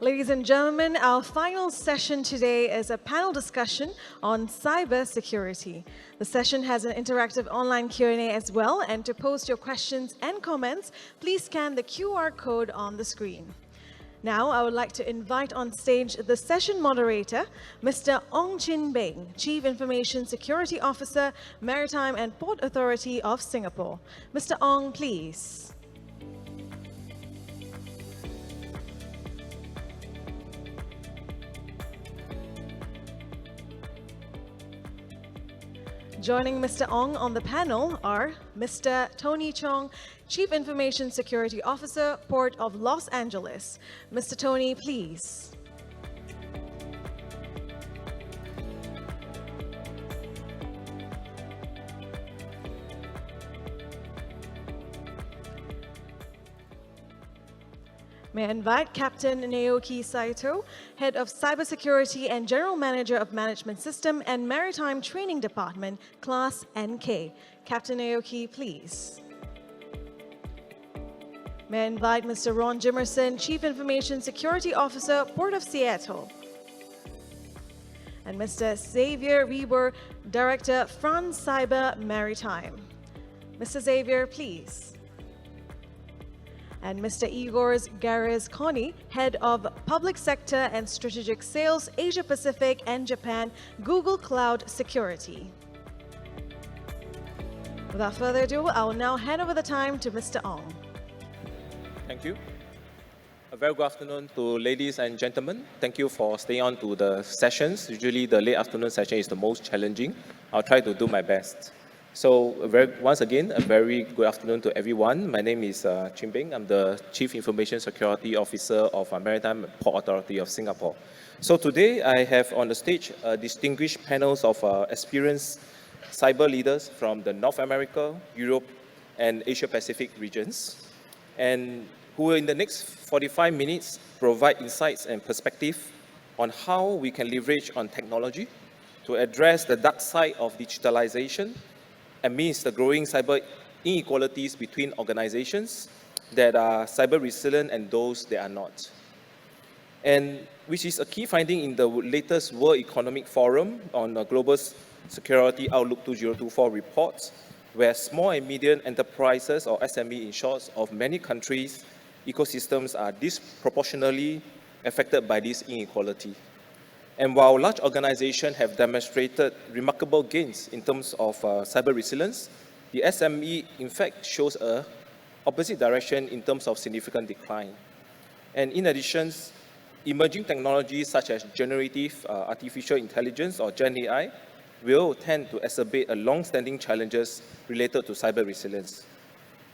Ladies and gentlemen, our final session today is a panel discussion on cybersecurity. The session has an interactive online Q&A as well, and to post your questions and comments, please scan the QR code on the screen. Now, I would like to invite on stage the session moderator, Mr. Ong Chin Beng, Chief Information Security Officer, Maritime and Port Authority of Singapore. Mr. Ong, please. Joining Mr. Ong on the panel are Mr. Tony Chong, Chief Information Security Officer, Port of Los Angeles. Mr. Tony, please. May I invite Captain Naoki Saito, Head of Cybersecurity and General Manager of Management System and Maritime Training Department, Class NK. Captain Naoki, please. May I invite Mr. Ron Jimerson, Chief Information Security Officer, Port of Seattle. And Mr. Xavier Weber, Director, France Cyber Maritime. Mr. Xavier, please. And Mr. Igor Garez-Koni, Head of Public Sector and Strategic Sales, Asia Pacific and Japan, Google Cloud Security. Without further ado, I will now hand over the time to Mr. Ong. Thank you. A very good afternoon to ladies and gentlemen. Thank you for staying on to the sessions. Usually the late afternoon session is the most challenging. I'll try to do my best. So once again, a very good afternoon to everyone. My name is Chin Beng. I'm the Chief Information Security Officer of Maritime and Port Authority of Singapore. So today I have on the stage distinguished panels of experienced cyber leaders from the North America, Europe, and Asia Pacific regions, and who will in the next 45 minutes provide insights and perspective on how we can leverage on technology to address the dark side of digitalization amidst the growing cyber inequalities between organizations that are cyber resilient and those that are not. And which is a key finding in the latest World Economic Forum on the Global Security Outlook 2024 report, where small and medium enterprises, or SME in short, of many countries' ecosystems are disproportionately affected by this inequality. And while large organizations have demonstrated remarkable gains in terms of cyber resilience, the SME in fact shows a opposite direction in terms of significant decline. And in addition, emerging technologies such as generative artificial intelligence, or Gen AI, will tend to exacerbate long-standing challenges related to cyber resilience.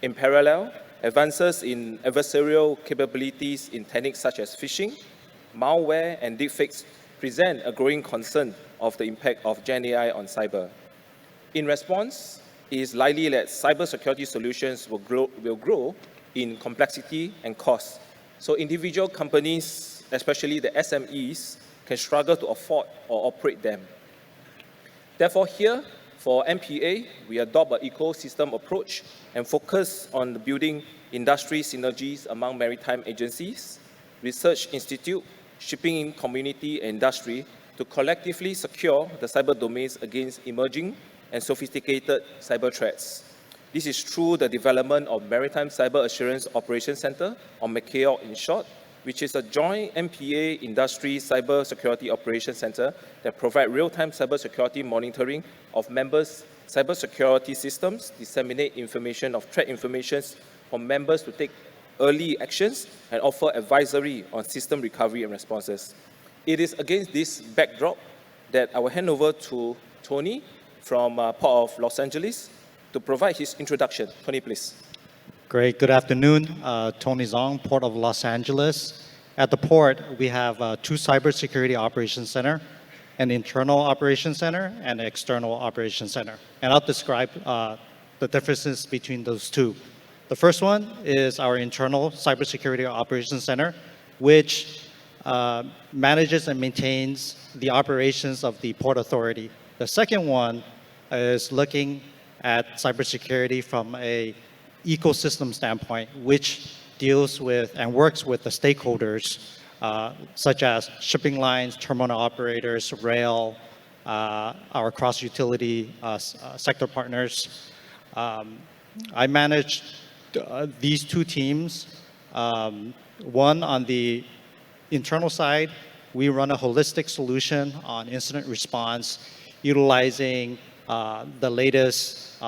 In parallel, advances in adversarial capabilities in techniques such as phishing, malware, and deepfakes present a growing concern of the impact of Gen AI on cyber. In response, it is likely that cybersecurity solutions will grow in complexity and cost. So individual companies, especially the SMEs, can struggle to afford or operate them. Therefore, here, for MPA, we adopt an ecosystem approach and focus on building industry synergies among maritime agencies, research institute, shipping community and industry to collectively secure the cyber domains against emerging and sophisticated cyber threats. This is through the development of Maritime Cyber Assurance Operations Center, or MCAOC in short, which is a joint MPA industry cyber security operations center that provides real-time cybersecurity monitoring of members' cybersecurity systems, disseminate information of threat information for members to take early actions, and offer advisory on system recovery and responses. It is against this backdrop that I will hand over to Tony from Port of Los Angeles to provide his introduction. Tony, please. Great. Good afternoon. Tony Zong, Port of Los Angeles. At the port, we have two cybersecurity operations center, an internal operations center and an external operations center. And I'll describe the differences between those two. The first one is our internal cybersecurity operations center, which manages and maintains the operations of the Port Authority. The second one is looking at cybersecurity from an ecosystem standpoint, which deals with and works with the stakeholders such as shipping lines, terminal operators, rail, our cross-utility sector partners. I manage these two teams. One on the internal side, we run a holistic solution on incident response, utilizing the latest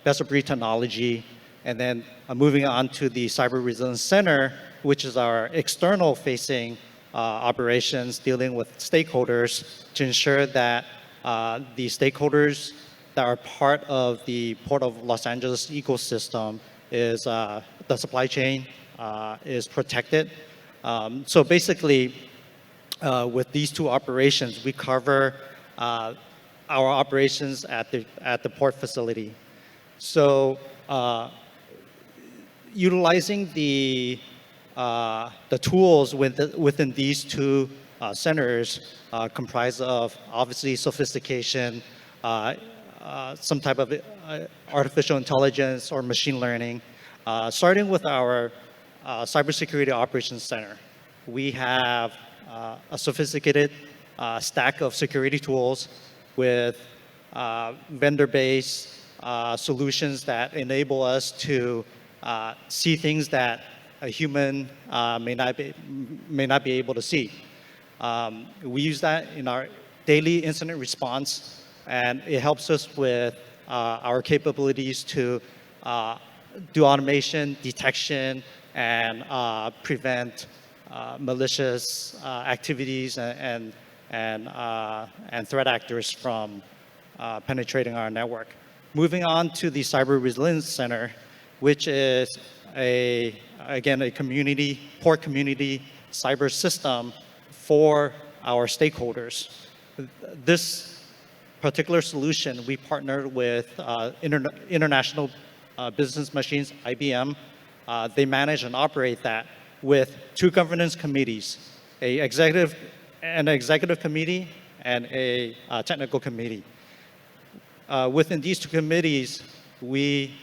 best-of-breed technology, and then moving on to the Cyber Resilience Center, which is our external-facing operations dealing with stakeholders to ensure that the stakeholders that are part of the Port of Los Angeles ecosystem is the supply chain is protected. So basically, with these two operations, we cover our operations at the port facility. So utilizing the tools within these two centers comprise of obviously sophistication, some type of artificial intelligence or machine learning. Starting with our Cybersecurity Operations Center, we have a sophisticated stack of security tools with vendor-based solutions that enable us to see things that a human may not be able to see. We use that in our daily incident response, and it helps us with our capabilities to do automation, detection, and prevent malicious activities and threat actors from penetrating our network. Moving on to the Cyber Resilience Center, which is again a port community cyber system for our stakeholders. This particular solution, we partnered with International Business Machines, IBM. They manage and operate that with two governance committees, an executive committee and a technical committee. Within these two committees, we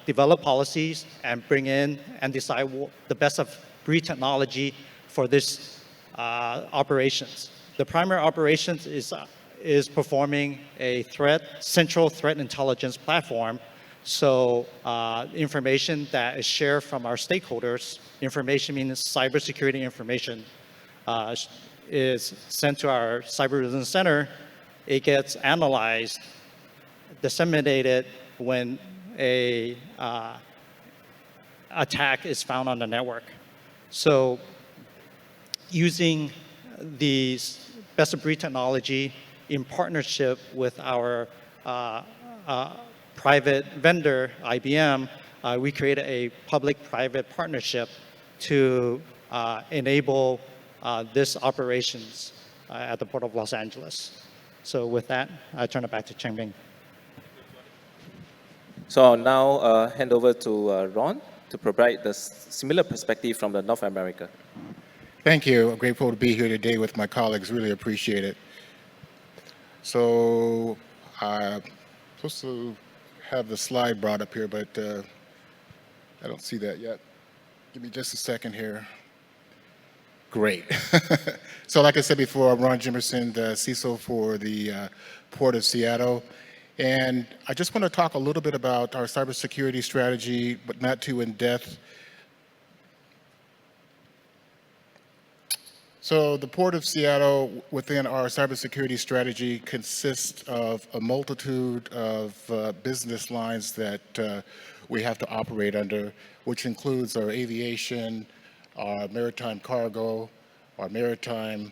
develop policies and bring in and decide the best of breed technology for this operations. The primary operations is performing a central threat intelligence platform. So information that is shared from our stakeholders, information means cybersecurity information, is sent to our Cyber Resilience Center. It gets analyzed, disseminated when a attack is found on the network. So using these best-of-breed technology in partnership with our private vendor, IBM, we created a public-private partnership to enable this operations at the Port of Los Angeles. So with that, I turn it back to Cheng-Ming. So I'll now hand over to Ron to provide the similar perspective from the North America. Thank you. I'm grateful to be here today with my colleagues. Really appreciate it. So I'm supposed to have the slide brought up here, but I don't see that yet. Give me just a second here. Great. So like I said before, I'm Ron Jimerson, the CISO for the Port of Seattle. And I just want to talk a little bit about our cybersecurity strategy, but not too in depth. So the Port of Seattle, within our cybersecurity strategy, consists of a multitude of business lines that we have to operate under, which includes our aviation, our maritime cargo, our maritime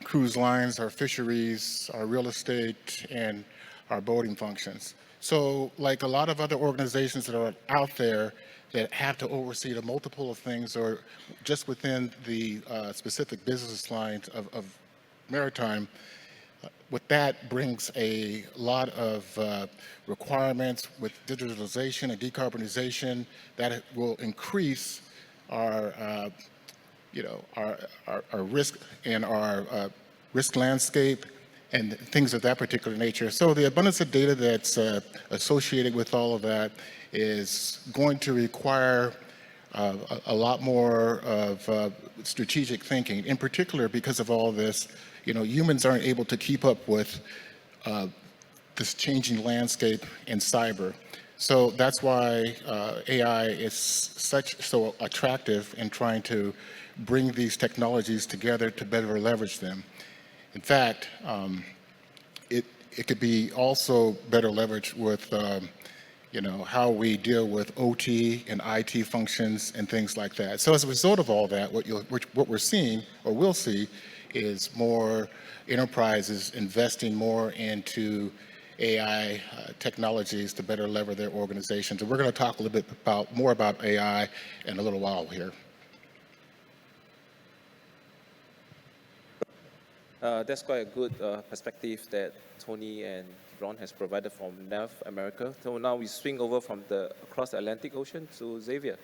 cruise lines, our fisheries, our real estate, and our boating functions. So like a lot of other organizations that are out there that have to oversee the multiple of things or just within the specific business lines of maritime, with that brings a lot of requirements with digitalization and decarbonization that will increase our our risk and our risk landscape and things of that particular nature. So the abundance of data that's associated with all of that is going to require a lot more of strategic thinking. In particular, because of all this, humans aren't able to keep up with this changing landscape in cyber. So that's why AI is so attractive in trying to bring these technologies together to better leverage them. In fact, it could be also better leveraged with how we deal with OT and IT functions and things like that. So as a result of all that, what we're seeing or will see is more enterprises investing more into AI technologies to better lever their organizations. And we're going to talk a little bit more about AI in a little while here. That's quite a good perspective that Tony and Ron has provided from North America. So now we swing over from across the Atlantic Ocean to Xavier.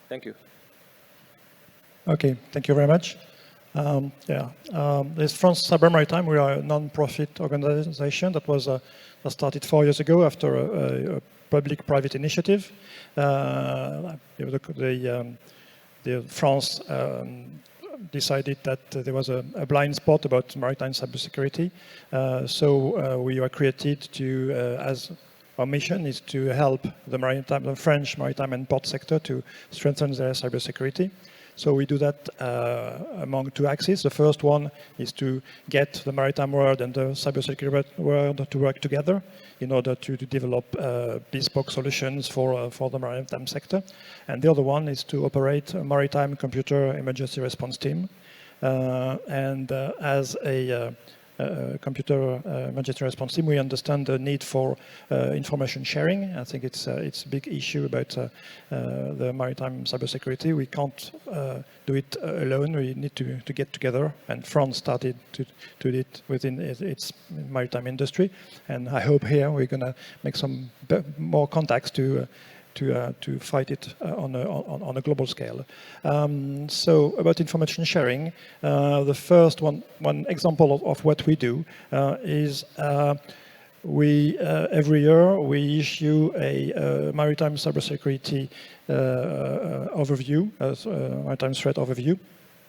Thank you. Okay, thank you very much. This France Cyber Maritime, we are a non-profit organization that was started 4 years ago after a public-private initiative. The France decided that there was a blind spot about maritime cybersecurity. So we were created to, as our mission is to help the French maritime and port sector to strengthen their cybersecurity. So we do that among two axes. The first one is to get the maritime world and the cybersecurity world to work together in order to develop bespoke solutions for the maritime sector. And the other one is to operate a maritime computer emergency response team. As a computer emergency response team, we understand the need for information sharing. I think it's a big issue about the maritime cybersecurity. We can't do it alone. We need to get together. And France started to do it within its maritime industry. And I hope here we're going to make some more contacts to fight it on a global scale. So about information sharing, the first one example of what we do is every year we issue a maritime cybersecurity overview, maritime threat overview.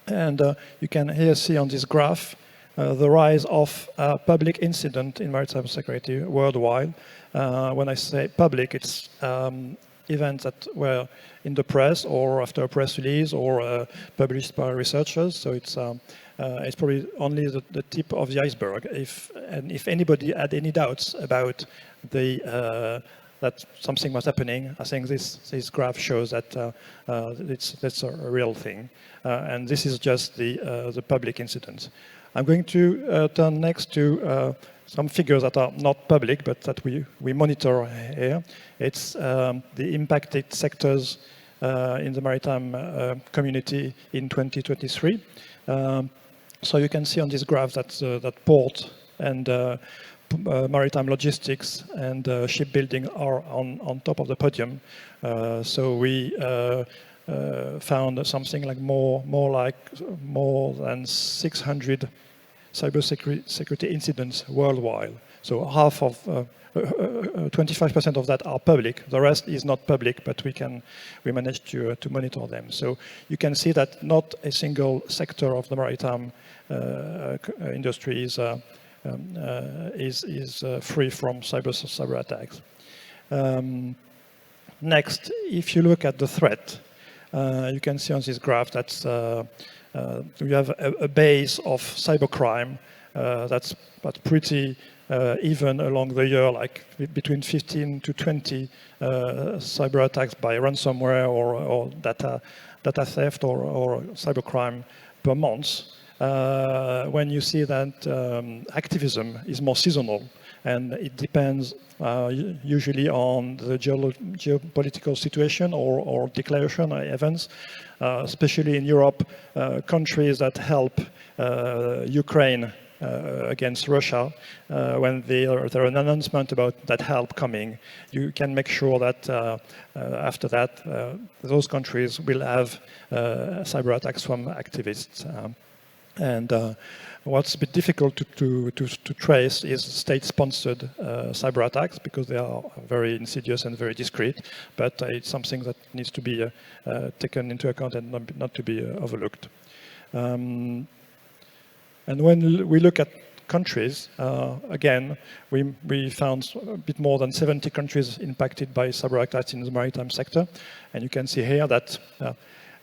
And you can here see on this graph the rise of public incident in maritime security worldwide. When I say public, it's events that were in the press or after a press release or published by researchers. So it's probably only the tip of the iceberg. If anybody had any doubts about that something was happening, I think this graph shows that that's a real thing. And this is just the public incidents. I'm going to turn next to some figures that are not public, but that we monitor here. It's the impacted sectors in the maritime community in 2023. So you can see on this graph that port and maritime logistics and shipbuilding are on top of the podium. So we found something like more than 600 cybersecurity incidents worldwide. So half of 25% of that are public. The rest is not public, but we managed to monitor them. So you can see that not a single sector of the maritime industry is free from cyber attacks. Next, if you look at the threat, you can see on this graph that we have a base of cybercrime that's pretty even along the year, like between 15 to 20 cyber attacks by ransomware or data theft or cybercrime per month. When you see that activism is more seasonal, and it depends usually on the geopolitical situation or declaration events, especially in Europe, countries that help Ukraine against Russia, when there are an announcement about that help coming, you can make sure that after that, those countries will have cyber attacks from activists. And what's a bit difficult to trace is state-sponsored cyber attacks, because they are very insidious and very discreet, but it's something that needs to be taken into account and not to be overlooked. And when we look at countries, again, we found a bit more than 70 countries impacted by cyber attacks in the maritime sector. And you can see here that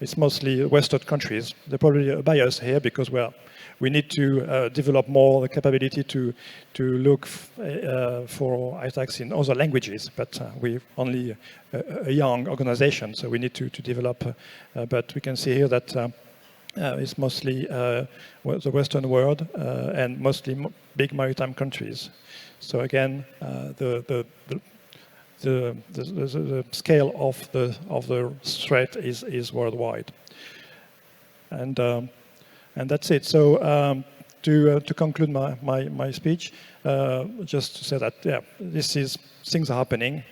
it's mostly Western countries. They're probably biased here because, well, we need to develop more the capability to look for attacks in other languages, but we're only a young organization, so we need to develop. But we can see here that it's mostly the Western world and mostly big maritime countries. So again, the scale of the threat is worldwide, and that's it. So to conclude my speech, just to say that things are happening.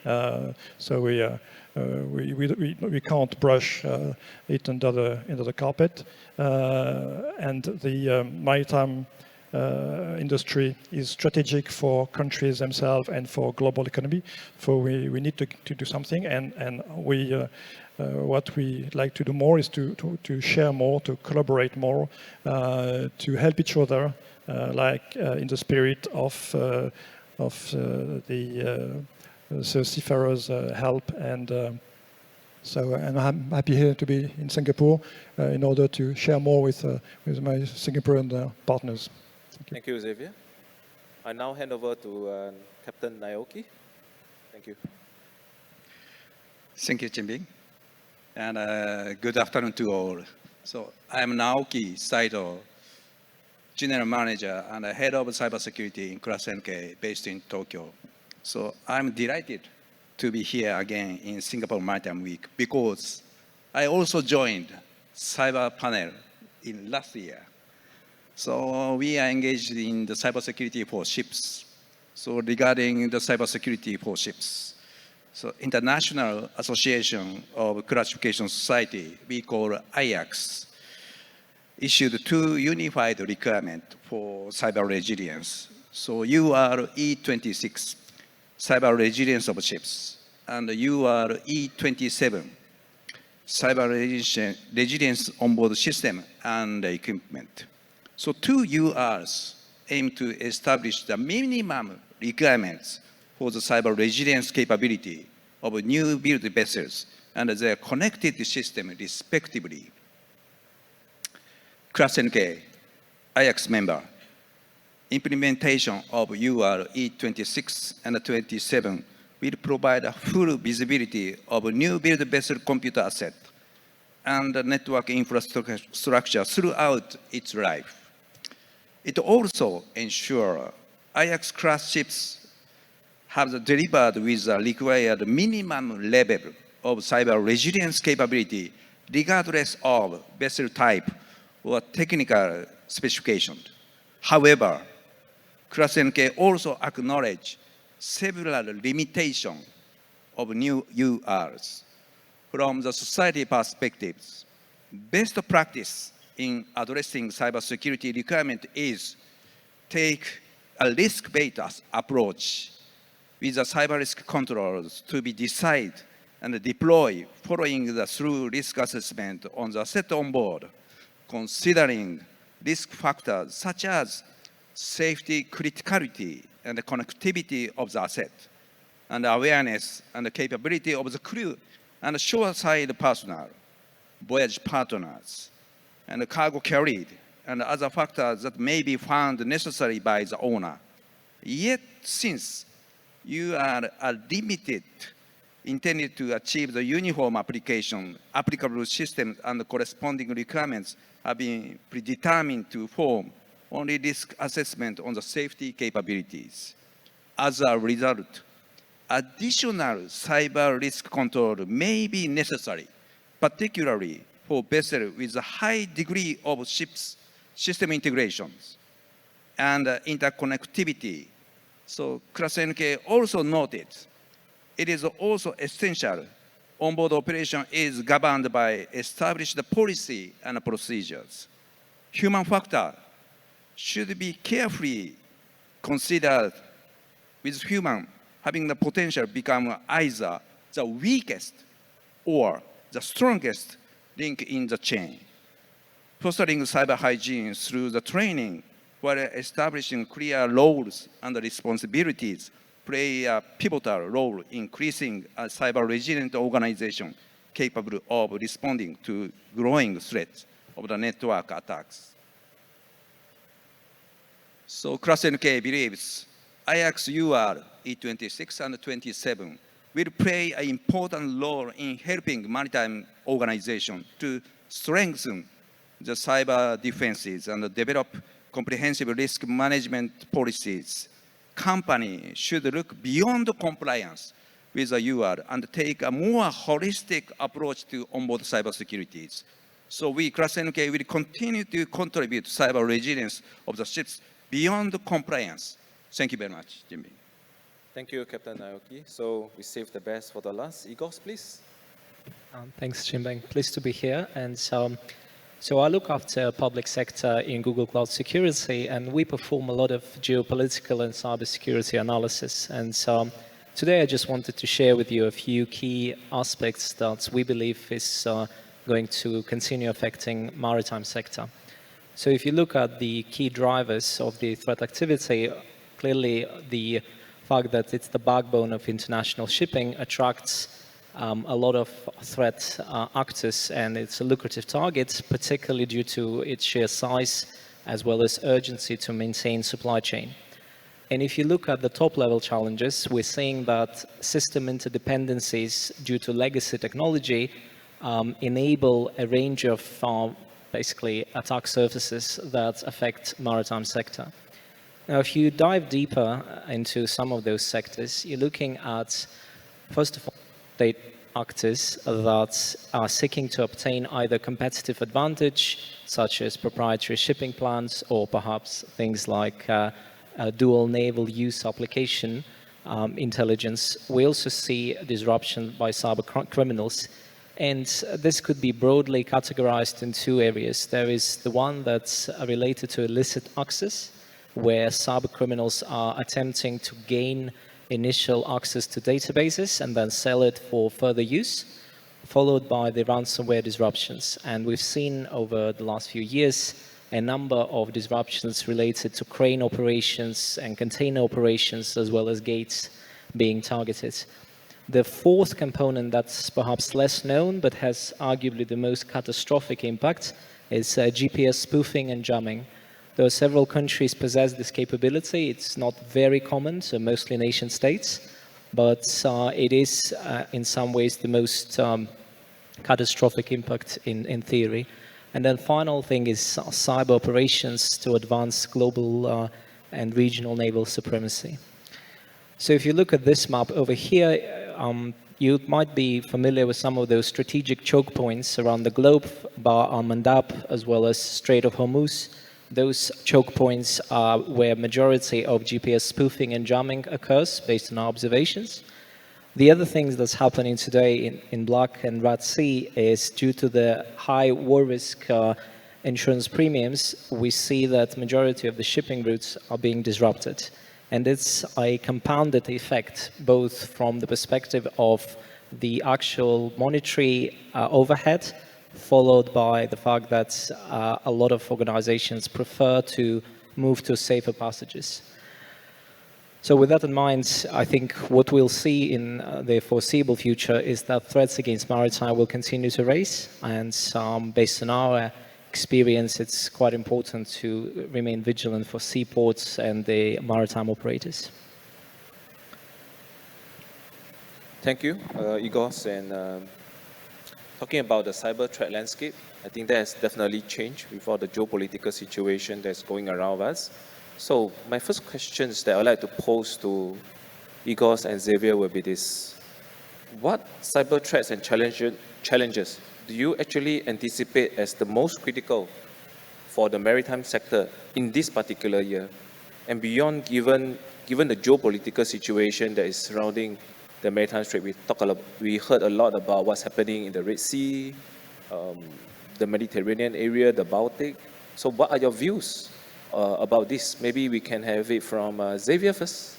So we can't brush it under the carpet, and the maritime industry is strategic for countries themselves and for global economy. So we need to do something, and what we like to do more is to share more, to collaborate more, to help each other, like in the spirit of the seafarers' help. And so I'm happy here to be in Singapore in order to share more with my Singaporean partners. Thank you, Xavier. I now hand over to Captain Naoki. Thank you. Thank you, Jinbing. And good afternoon to all. So I'm Naoki Saito, General Manager and Head of Cybersecurity in Class NK based in Tokyo. So I'm delighted to be here again in Singapore Maritime Week because I also joined Cyber Panel in last year. So we are engaged in the cybersecurity for ships. So regarding the cybersecurity for ships, so International Association of Classification Society, we call IACS, issued 2 unified requirements for cyber resilience. So UR E26, cyber resilience of ships, and UR E27, cyber resilience onboard system and equipment. So 2 URs aim to establish the minimum requirements for the cyber resilience capability of new build vessels and their connected system respectively. Class NK, IACS member, implementation of UR E26 and 27 will provide a full visibility of new build vessel computer asset and network infrastructure throughout its life. It also ensures IACS class ships have delivered with the required minimum level of cyber resilience capability regardless of vessel type or technical specifications. However, Class NK also acknowledge several limitations of new URs. From the society perspectives, best practice in addressing cybersecurity requirement is take a risk-based approach with the cyber risk controls to be decided and deployed following the through risk assessment on the asset on board, considering risk factors such as safety criticality and the connectivity of the asset, and awareness and the capability of the crew and shoreside personnel, voyage partners, and the cargo carried, and other factors that may be found necessary by the owner. Yet, since you are limited, intended to achieve the uniform application, applicable systems and the corresponding requirements have been predetermined to form only risk assessment on the safety capabilities. As a result, additional cyber risk control may be necessary, particularly for vessels with a high degree of ships system integrations and interconnectivity. So Class NK also noted it is also essential onboard operation is governed by established policy and procedures. human factor should be carefully considered, with human having the potential to become either the weakest or the strongest link in the chain. Fostering cyber hygiene through the training while establishing clear roles and responsibilities play a pivotal role in increasing a cyber resilient organization capable of responding to growing threats of the network attacks. So ClassNK believes IXUR E26 and 27 will play an important role in helping maritime organizations to strengthen the cyber defenses and develop comprehensive risk management policies. Companies should look beyond compliance with the UR and take a more holistic approach to onboard cybersecurity. So we, ClassNK, will continue to contribute to cyber resilience of the ships beyond compliance. Thank you very much, Jimmy. Thank you, Captain Naoki. So we save the best for the last. Igor, please. Thanks, Chimbeng. Pleased to be here. And so I look after public sector in Google Cloud Security, and we perform a lot of geopolitical and cybersecurity analysis. And so today I just wanted to share with you a few key aspects that we believe is going to continue affecting maritime sector. So if you look at the key drivers of the threat activity, clearly the fact that it's the backbone of international shipping attracts a lot of threat actors, and it's a lucrative target, particularly due to its sheer size as well as urgency to maintain supply chain. And if you look at the top-level challenges, we're seeing that system interdependencies due to legacy technology enable a range of basically attack surfaces that affect maritime sector. Now, if you dive deeper into some of those sectors, you're looking at, first of all, state actors that are seeking to obtain either competitive advantage, such as proprietary shipping plans, or perhaps things like dual naval use application intelligence. We also see disruption by cyber criminals. And this could be broadly categorized in two areas. There is the one that's related to illicit access, where cyber criminals are attempting to gain initial access to databases and then sell it for further use, followed by the ransomware disruptions. And we've seen over the last few years a number of disruptions related to crane operations and container operations, as well as gates being targeted. The fourth component that's perhaps less known, but has arguably the most catastrophic impact, is GPS spoofing and jamming. Though several countries possess this capability, it's not very common, so mostly nation states, but it is in some ways the most catastrophic impact in theory. And then final thing is cyber operations to advance global and regional naval supremacy. So if you look at this map over here, you might be familiar with some of those strategic choke points around the globe, Bar al-Mandab, as well as Strait of Hormuz. Those choke points are where majority of GPS spoofing and jamming occurs, based on our observations. The other things that's happening today in Black and Red Sea is due to the high war risk insurance premiums, we see that majority of the shipping routes are being disrupted. And it's a compounded effect, both from the perspective of the actual monetary overhead, followed by the fact that a lot of organizations prefer to move to safer passages. So with that in mind, I think what we'll see in the foreseeable future is that threats against maritime will continue to rise, and based on our experience, it's quite important to remain vigilant for seaports and the maritime operators. Thank you, Igor. And talking about the cyber threat landscape, I think that has definitely changed with all the geopolitical situation that's going around us. So my first questions that I'd like to pose to Igor and Xavier will be this. What cyber threats and challenges do you actually anticipate as the most critical for the maritime sector in this particular year? And beyond, given the geopolitical situation that is surrounding the maritime trade, we heard a lot about what's happening in the Red Sea, the Mediterranean area, the Baltic. So what are your views about this? Maybe we can have it from Xavier first.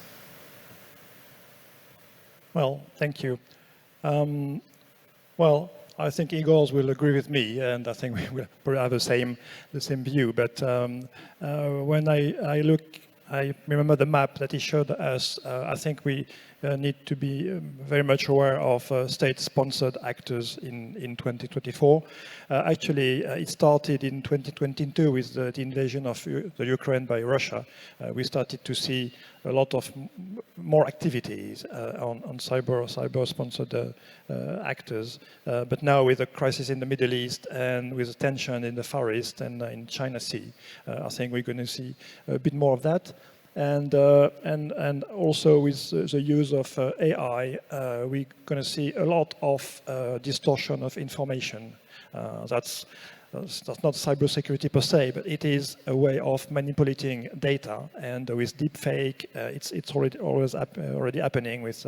Well, thank you. Well, I think Igor will agree with me, and I think we will probably have the same view. But when I remember the map that he showed us. I think we need to be very much aware of state-sponsored actors in 2024. Actually, it started in 2022 with the invasion of the Ukraine by Russia. We started to see a lot of more activities on cyber-sponsored actors. But now with the crisis in the Middle East and with the tension in the Far East and in China Sea, I think we're going to see a bit more of that. And also with the use of AI, we're going to see a lot of distortion of information. That's not cybersecurity per se, but it is a way of manipulating data. And with deepfake, it's already happening with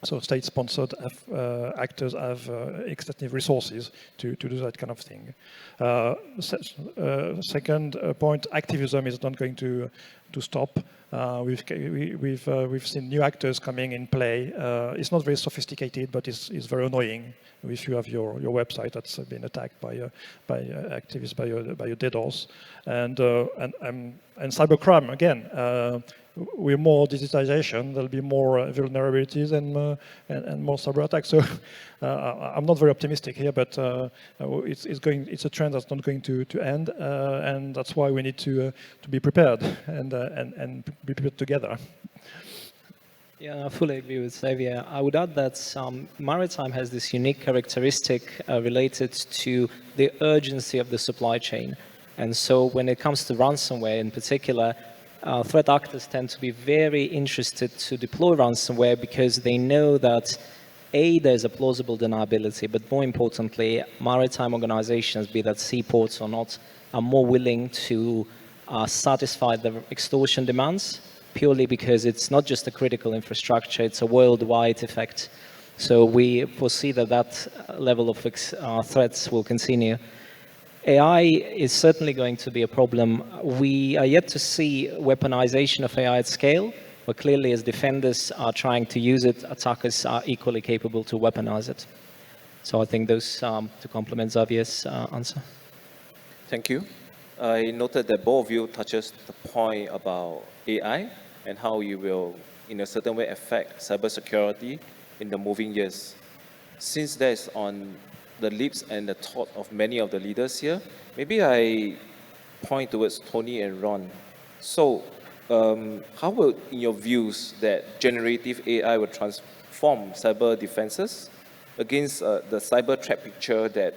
so state-sponsored actors have extensive resources to do that kind of thing. Second point, activism is not going to stop. We've seen new actors coming in play. It's not very sophisticated, but it's very annoying. If you have your website that's been attacked by activists, by your DDoS, and cybercrime again. With more digitization, there'll be more vulnerabilities and more cyber attacks. So I'm not very optimistic here, but it's a trend that's not going to end, and that's why we need to be prepared and be prepared together. Yeah, I fully agree with Xavier. I would add that maritime has this unique characteristic related to the urgency of the supply chain. And so when it comes to ransomware in particular, threat actors tend to be very interested to deploy ransomware because they know that A, there's a plausible deniability, but more importantly, maritime organizations, be that seaports or not, are more willing to satisfy the extortion demands purely because it's not just a critical infrastructure, it's a worldwide effect. So we foresee that level of threats will continue. AI is certainly going to be a problem. We are yet to see weaponization of AI at scale, but clearly as defenders are trying to use it, attackers are equally capable to weaponize it. So I think those to complement Xavier's answer. Thank you. I noted that both of you touches the point about AI and how it will, in a certain way, affect cybersecurity in the moving years. Since that is on the lips and the thought of many of the leaders here, maybe I point towards Tony and Ron. So how will, in your views, that generative AI will transform cyber defenses against the cyber threat picture that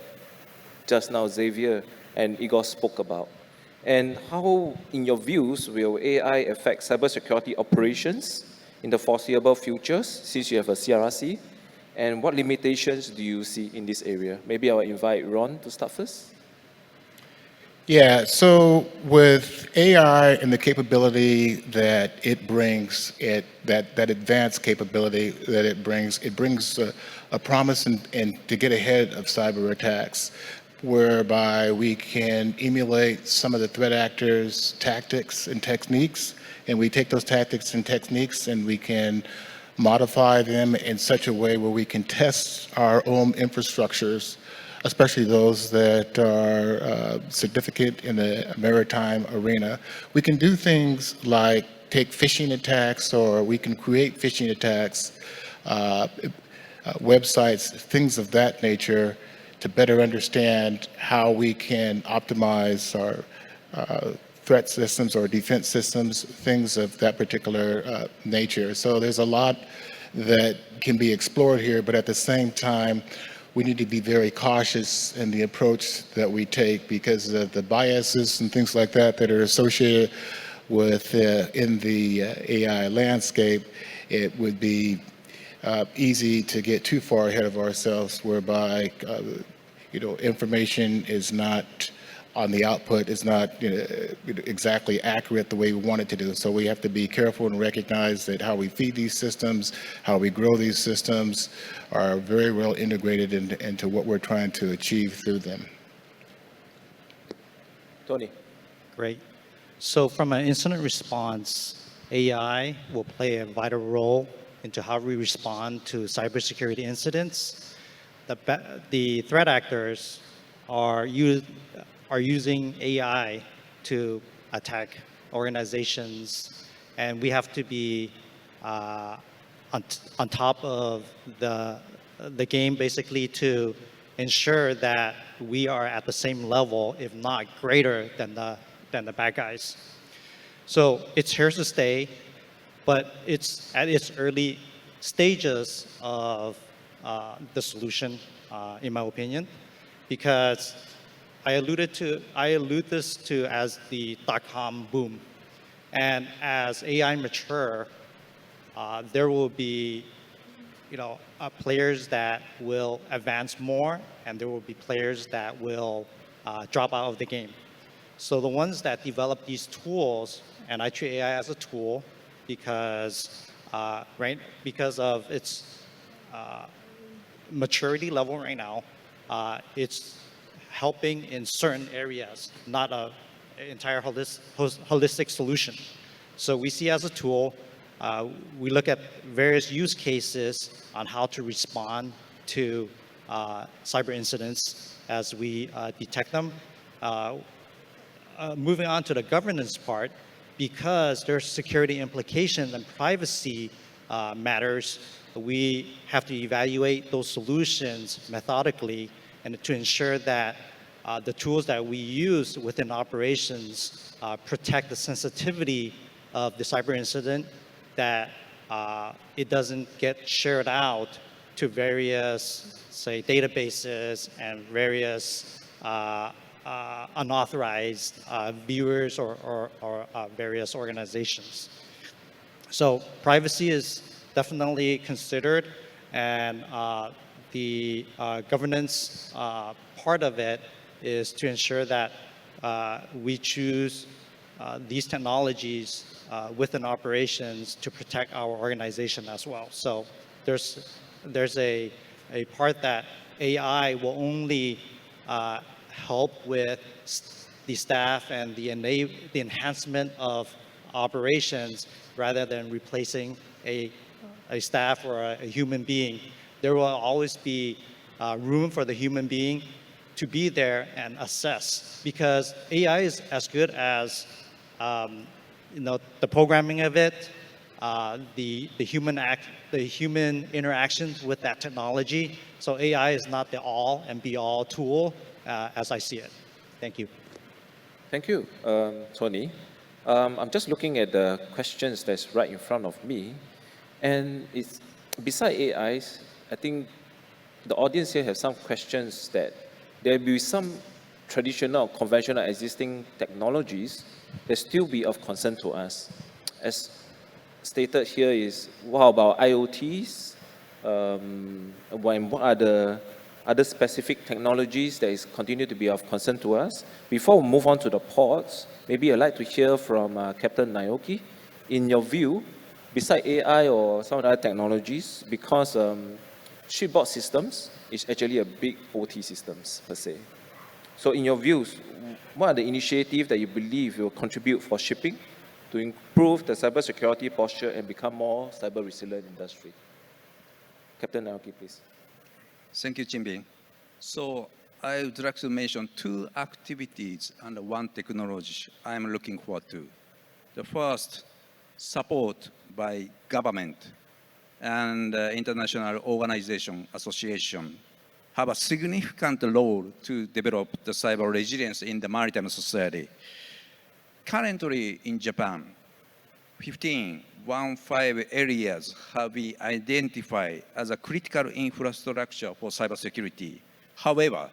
just now Xavier and Igor spoke about? And how, in your views, will AI affect cybersecurity operations in the foreseeable futures, since you have a CRRC? And what limitations do you see in this area? Maybe I'll invite Ron to start first. Yeah, so with AI and the capability that it brings, that advanced capability that it brings a promise and to get ahead of cyber attacks, whereby we can emulate some of the threat actors' tactics and techniques, and we take those tactics and techniques and we can modify them in such a way where we can test our own infrastructures, especially those that are significant in the maritime arena. We can do things like take phishing attacks, or we can create phishing attacks, websites, things of that nature, to better understand how we can optimize our threat systems or defense systems, things of that particular nature. So there's a lot that can be explored here, but at the same time, we need to be very cautious in the approach that we take because of the biases and things like that that are associated with in the AI landscape. It would be easy to get too far ahead of ourselves, whereby information is not on the output, is not exactly accurate the way we want it to do. So we have to be careful and recognize that how we feed these systems, how we grow these systems, are very well integrated into what we're trying to achieve through them. Tony. Great. So from an incident response, AI will play a vital role into how we respond to cybersecurity incidents. The threat actors are using AI to attack organizations, and we have to be on top of the game, basically, to ensure that we are at the same level, if not greater than the bad guys. So it's here to stay, but it's at its early stages of the solution, in my opinion, because I allude this to as the .com boom, and as AI mature, there will be players that will advance more, and there will be players that will drop out of the game. So the ones that develop these tools, and I treat AI as a tool because of its maturity level right now, it's helping in certain areas, not an entire holistic solution. So we see as a tool. We look at various use cases on how to respond to cyber incidents as we detect them. Moving on to the governance part, because there's security implications and privacy matters, we have to evaluate those solutions methodically and to ensure that the tools that we use within operations protect the sensitivity of the cyber incident, that it doesn't get shared out to various, say, databases and various unauthorized viewers or various organizations. So privacy is definitely considered, and the governance part of it is to ensure that we choose these technologies within operations to protect our organization as well. So there's a part that AI will only help with the staff and the enhancement of operations rather than replacing a staff or a human being. There will always be room for the human being to be there and assess, because AI is as good as the programming of it, the human interactions with that technology. So AI is not the all and be all tool as I see it. Thank you. Thank you, Tony. I'm just looking at the questions that's right in front of me, and it's beside AI. I think the audience here have some questions that there will be some traditional, conventional existing technologies that still be of concern to us. As stated here is, what about IoTs? What are the other specific technologies that is continue to be of concern to us? Before we move on to the ports, maybe I'd like to hear from Captain Naoki. In your view, beside AI or some other technologies, because shipboard systems is actually a big OT systems per se. So in your views, what are the initiatives that you believe will contribute for shipping to improve the cybersecurity posture and become more cyber resilient industry? Captain Naoki, please. Thank you, Chimbing. So I would like to mention two activities and one technology I'm looking forward to. The first, support by government and international organization, association have a significant role to develop the cyber resilience in the maritime society. Currently in Japan, 15 areas have been identified as a critical infrastructure for cybersecurity. However,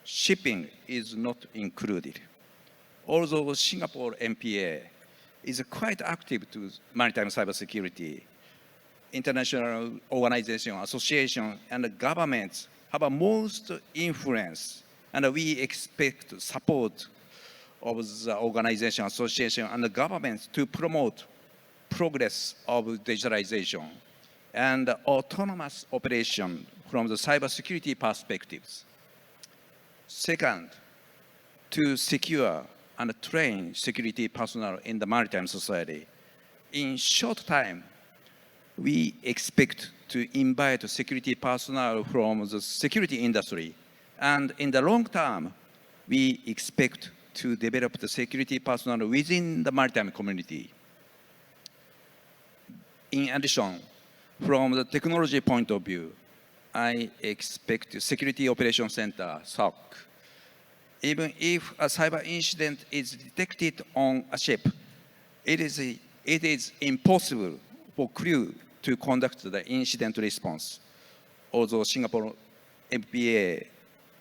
shipping is not included. Although Singapore MPA is quite active to maritime cybersecurity, international organization, association, and governments have a most influence, and we expect support of the organization, association, and the governments to promote progress of digitalization and autonomous operation from the cybersecurity perspectives. Second, to secure and train security personnel in the maritime society. In short time, we expect to invite security personnel from the security industry. And in the long term, we expect to develop the security personnel within the maritime community. In addition, from the technology point of view, I expect Security Operations Center, SOC. Even if a cyber incident is detected on a ship, it is impossible for crew to conduct the incident response. Although Singapore MPA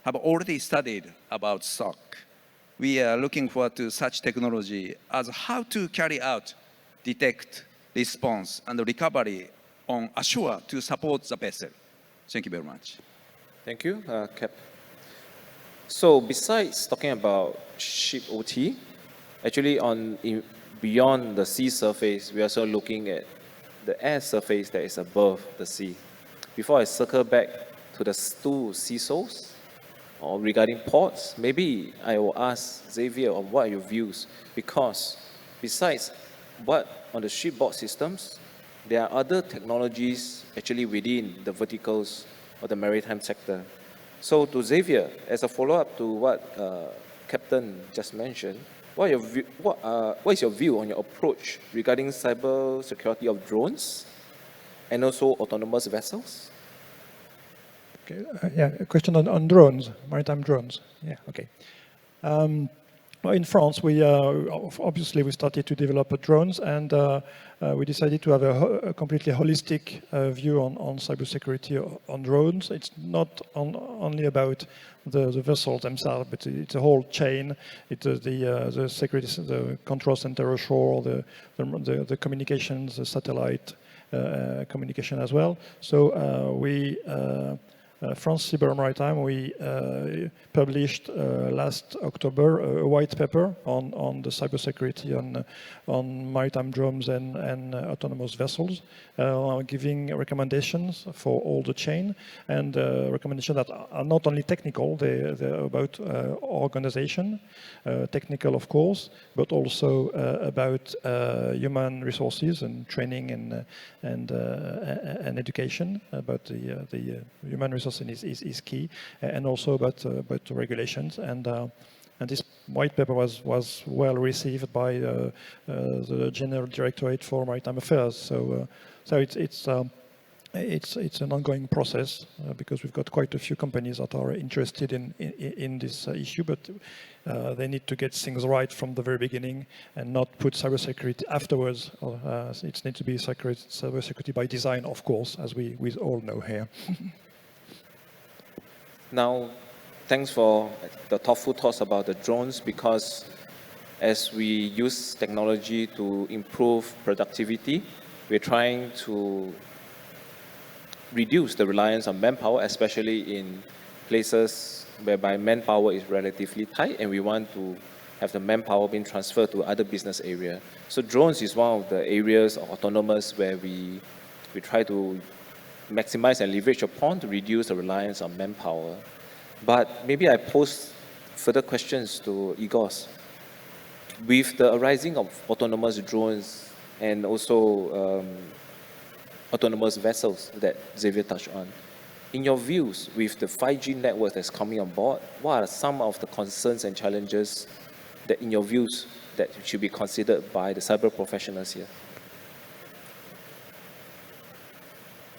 have already studied about SOC, we are looking forward to such technology as how to carry out, detect, response, and recovery on ashore to support the vessel. Thank you very much. Thank you, Cap. So besides talking about ship OT, actually beyond the sea surface, we are also looking at the air surface that is above the sea. Before I circle back to the two CISOs, or regarding ports, maybe I will ask Xavier on what are your views, because besides what on the shipboard systems, there are other technologies actually within the verticals of the maritime sector. So to Xavier, as a follow-up to what Captain just mentioned, what is your view on your approach regarding cyber security of drones and also autonomous vessels? Okay, yeah, a question on drones, maritime drones. Yeah, okay. Well, in France, we obviously we started to develop drones, and we decided to have a completely holistic view on cybersecurity on drones. It's not only about the vessels themselves, but it's a whole chain. It's the security, the control center ashore, the communications, the satellite communication as well. So France Cyber Maritime, we published last October a white paper on the cybersecurity on maritime drones and autonomous vessels, giving recommendations for all the chain, and recommendations that are not only technical, they're about organization, technical of course, but also about human resources and training and education. About the human resources is key, and also about regulations. And this white paper was well received by the General Directorate for Maritime Affairs. So it's an ongoing process because we've got quite a few companies that are interested in this issue, but they need to get things right from the very beginning and not put cybersecurity afterwards. It needs to be cybersecurity by design, of course, as we all know here. Now, thanks for the thoughtful thoughts about the drones, because as we use technology to improve productivity, we're trying to reduce the reliance on manpower, especially in places whereby manpower is relatively tight, and we want to have the manpower being transferred to other business area. So drones is one of the areas of autonomous where we try to maximize and leverage upon to reduce the reliance on manpower. But maybe I pose further questions to Igos. With the arising of autonomous drones and also autonomous vessels that Xavier touched on, in your views, with the 5G network that's coming on board, what are some of the concerns and challenges that, in your views, that should be considered by the cyber professionals here?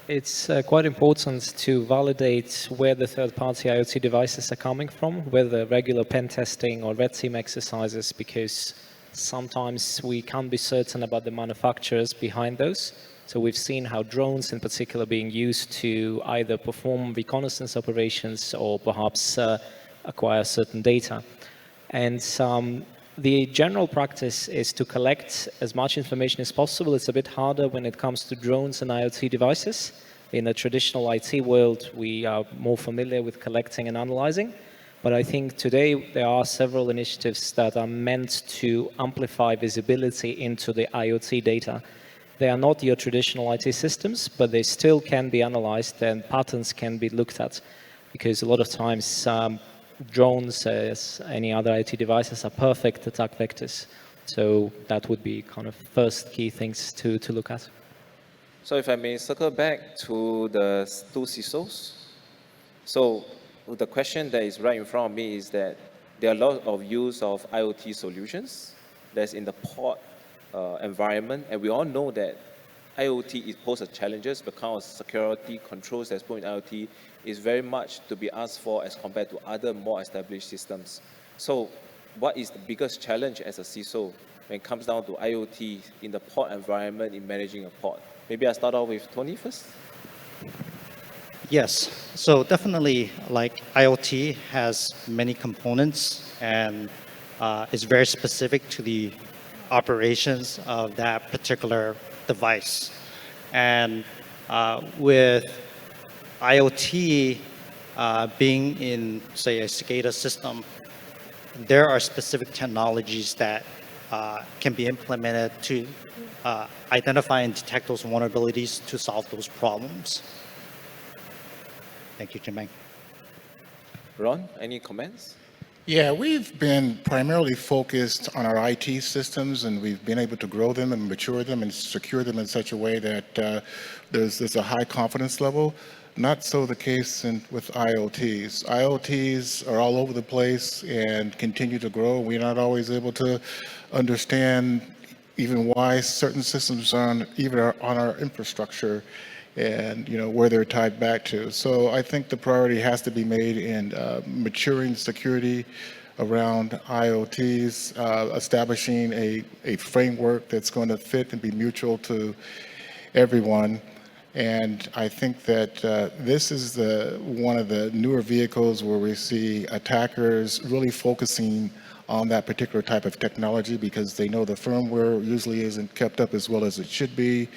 It's quite important to validate where the third-party IoT devices are coming from, whether regular pen testing or red team exercises, because sometimes we can't be certain about the manufacturers behind those. So we've seen how drones in particular being used to either perform reconnaissance operations or perhaps acquire certain data. And the general practice is to collect as much information as possible. It's a bit harder when it comes to drones and IoT devices. In a traditional IT world, we are more familiar with collecting and analyzing. But I think today there are several initiatives that are meant to amplify visibility into the IoT data. They are not your traditional IT systems, but they still can be analyzed and patterns can be looked at. Because a lot of times drones, as any other IT devices, are perfect attack vectors. So that would be kind of first key things to look at. So if I may circle back to the two CISOs. So the question that is right in front of me is that there are a lot of use of IoT solutions that's in the pod environment, and we all know that IoT poses challenges because security controls that's put in IoT is very much to be asked for as compared to other more established systems. So what is the biggest challenge as a CISO when it comes down to IoT in the pod environment in managing a pod? Maybe I'll start off with Tony first. Yes, so definitely like IoT has many components and is very specific to the operations of that particular device. And with IoT being in, say, a SCADA system, there are specific technologies that can be implemented to identify and detect those vulnerabilities to solve those problems. Thank you, Jim Bang. Ron, any comments? Yeah, we've been primarily focused on our IT systems, and we've been able to grow them and mature them and secure them in such a way that there's a high confidence level. Not so the case with IoTs. IoTs are all over the place and continue to grow. We're not always able to understand even why certain systems aren't even on our infrastructure, and where they're tied back to. So I think the priority has to be made in maturing security around IoTs, establishing a framework that's going to fit and be mutual to everyone. And I think that this is one of the newer vehicles where we see attackers really focusing on that particular type of technology because they know the firmware usually isn't kept up as well as it should be.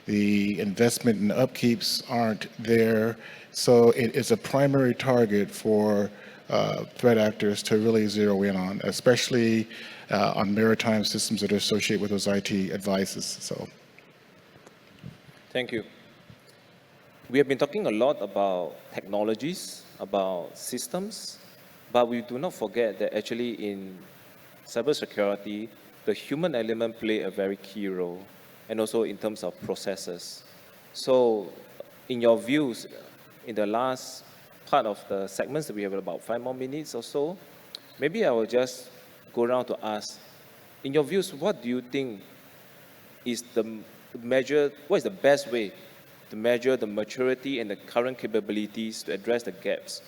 The investment and upkeeps aren't there. So it is a primary target for threat actors to really zero in on, especially on maritime systems that are associated with those IT devices. So, thank you. We have been talking a lot about technologies, about systems, but we do not forget that actually in cybersecurity, the human element play a very key role, and also in terms of processes. So in your views, in the last part of the segments, we have about 5 more minutes or so, maybe I will just go around to ask, in your views, what do you think is what is the best way to measure the maturity and the current capabilities to address the gaps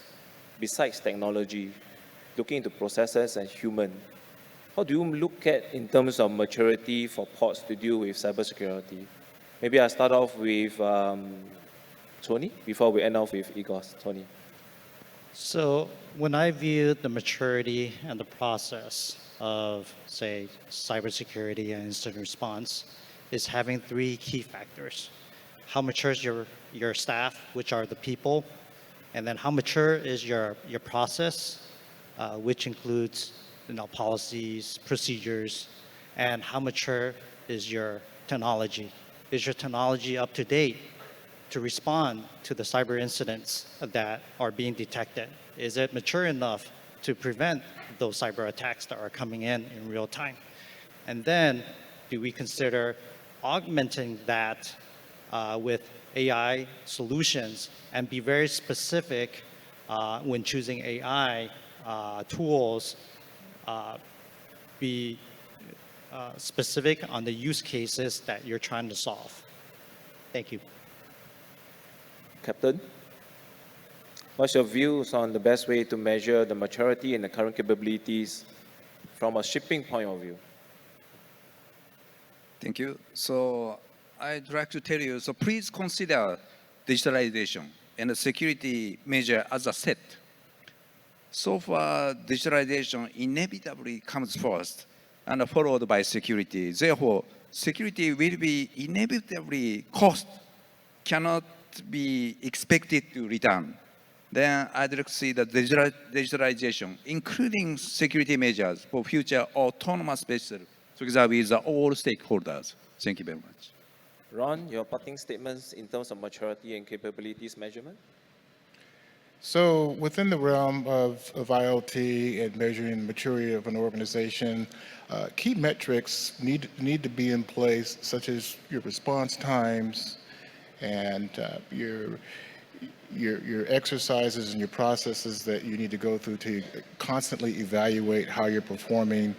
besides technology, looking into processes and human? How do you look at in terms of maturity for pods to deal with cybersecurity? Maybe I'll start off with Tony before we end off with Igor. Tony. So when I view the maturity and the process of, say, cybersecurity and incident response, is having 3 key factors. How mature is your staff, which are the people, and then how mature is your process, which includes policies, procedures, and how mature is your technology? Is your technology up to date to respond to the cyber incidents that are being detected? Is it mature enough to prevent those cyber attacks that are coming in real time? And then do we consider augmenting that with AI solutions and be very specific when choosing AI tools, be specific on the use cases that you're trying to solve. Thank you. Captain, what's your views on the best way to measure the maturity and the current capabilities from a shipping point of view? Thank you. So I'd like to tell you, so please consider digitalization and the security measure as a set. So far, digitalization inevitably comes first and followed by security. Therefore, security will be inevitably cost, cannot be expected to return. Then I'd like to see the digitalization, including security measures for future autonomous vessels, together with all stakeholders. Thank you very much. Ron, your parting statements in terms of maturity and capabilities measurement? So within the realm of IoT and measuring the maturity of an organization, key metrics need to be in place, such as your response times and your exercises and your processes that you need to go through to constantly evaluate how you're performing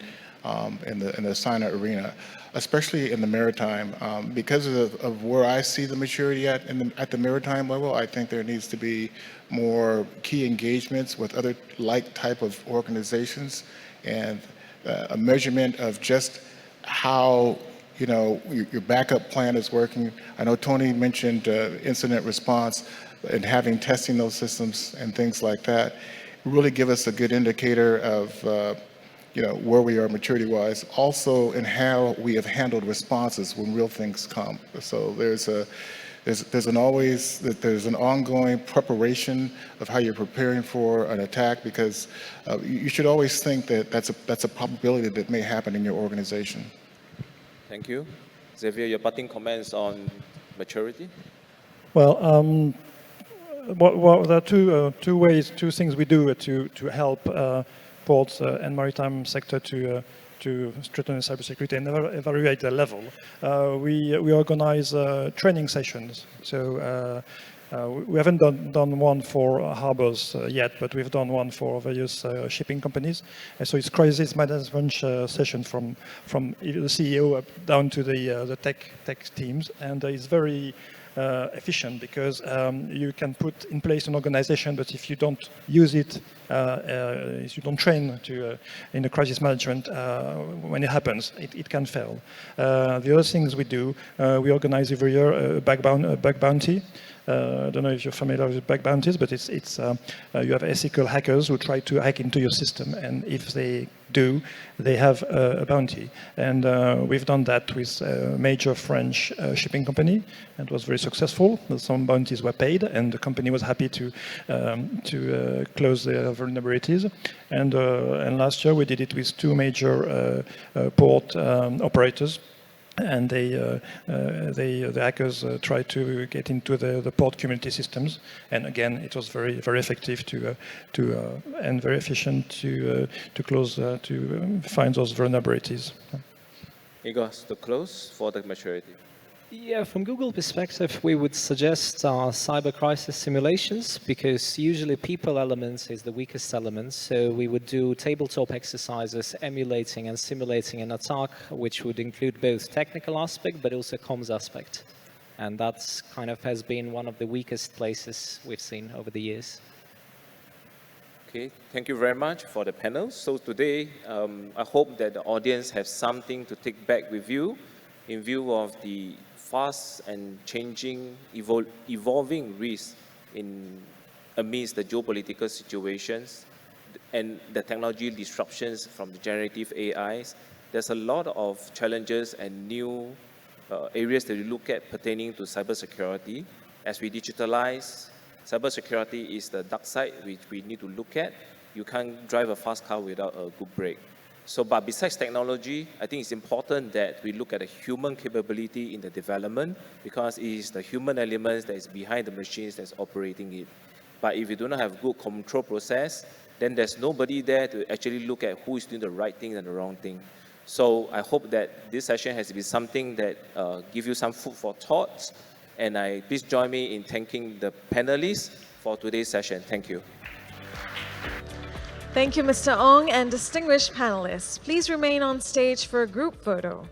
in the signer arena, especially in the maritime. Because of where I see the maturity at the maritime level, I think there needs to be more key engagements with other like type of organizations and a measurement of just how your backup plan is working. I know Tony mentioned incident response and having testing those systems and things like that really give us a good indicator of where we are maturity-wise. Also, in how we have handled responses when real things come. So there's an ongoing preparation of how you're preparing for an attack, because you should always think that that's a probability that may happen in your organization. Thank you. Xavier, your parting comments on maturity? Well, there are two things we do to help ports and maritime sector to strengthen cybersecurity and evaluate their level. We organize training sessions. So we haven't done one for harbors yet, but we've done one for various shipping companies. And so it's crisis management session from the CEO down to the tech teams, and it's very efficient, because you can put in place an organization, but if you don't use it, if you don't train in the crisis management, when it happens, it can fail. The other things we do, we organize every year a bug bounty. I don't know if you're familiar with bug bounties, but it's you have ethical hackers who try to hack into your system, and if they do, they have a bounty. And we've done that with a major French shipping company, and it was very successful. Some bounties were paid, and the company was happy to close their vulnerabilities. And last year we did it with two major port operators. And the hackers tried to get into the port community systems, and again, it was very effective and very efficient to close to find those vulnerabilities. Igor, to close for the maturity. Yeah, from Google perspective, we would suggest cyber crisis simulations, because usually people elements is the weakest element. So we would do tabletop exercises emulating and simulating an attack, which would include both technical aspect but also comms aspect. And that's kind of has been one of the weakest places we've seen over the years. Okay, thank you very much for the panel. So today, I hope that the audience has something to take back with you in view of the fast and changing, evolving risks amidst the geopolitical situations and the technology disruptions from the generative AIs. There's a lot of challenges and new areas that we look at pertaining to cybersecurity. As we digitalize, cybersecurity is the dark side which we need to look at. You can't drive a fast car without a good brake. So, but besides technology, I think it's important that we look at the human capability in the development, because it is the human elements that is behind the machines that's operating it. But if you do not have good control process, then there's nobody there to actually look at who is doing the right thing and the wrong thing. So I hope that this session has been something that give you some food for thought. And please join me in thanking the panelists for today's session. Thank you. Thank you, Mr. Ong, and distinguished panelists. Please remain on stage for a group photo.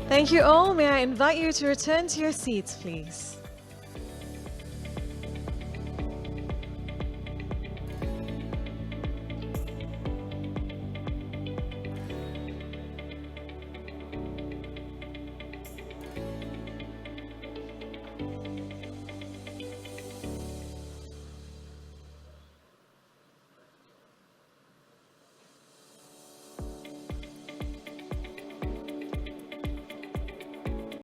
Thank you all. May I invite you to return to your seats, please.